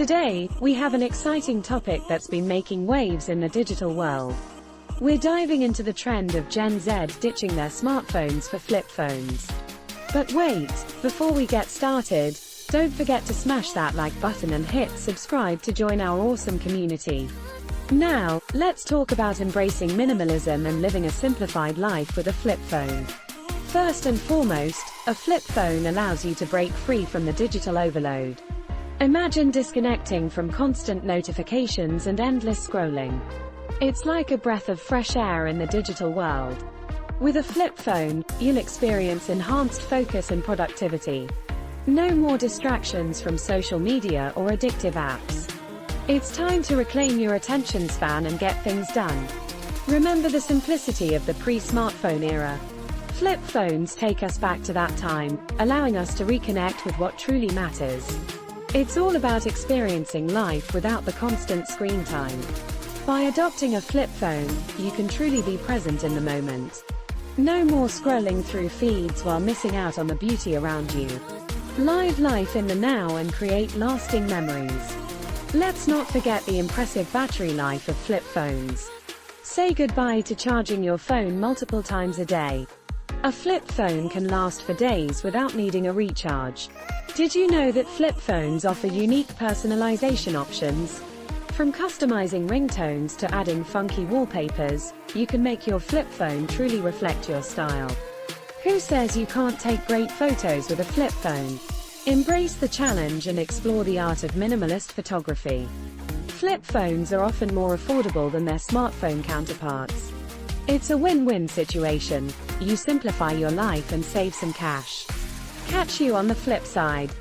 Today, we have an exciting topic that's been making waves in the digital world. We're diving into the trend of Gen Z ditching their smartphones for flip phones. But wait, before we get started, don't forget to smash that like button and hit subscribe to join our awesome community. Now, let's talk about embracing minimalism and living a simplified life with a flip phone. First and foremost, a flip phone allows you to break free from the digital overload. Imagine disconnecting from constant notifications and endless scrolling. It's like a breath of fresh air in the digital world. With a flip phone, you'll experience enhanced focus and productivity. No more distractions from social media or addictive apps. It's time to reclaim your attention span and get things done. Remember the simplicity of the pre-smartphone era. Flip phones take us back to that time, allowing us to reconnect with what truly matters. It's all about experiencing life without the constant screen time. By adopting a flip phone, you can truly be present in the moment. No more scrolling through feeds while missing out on the beauty around you. Live life in the now and create lasting memories. Let's not forget the impressive battery life of flip phones. Say goodbye to charging your phone multiple times a day. A flip phone can last for days without needing a recharge. Did you know that flip phones offer unique personalization options? From customizing ringtones to adding funky wallpapers, you can make your flip phone truly reflect your style. Who says you can't take great photos with a flip phone? Embrace the challenge and explore the art of minimalist photography. Flip phones are often more affordable than their smartphone counterparts. It's a win-win situation. You simplify your life and save some cash. Catch you on the flip side.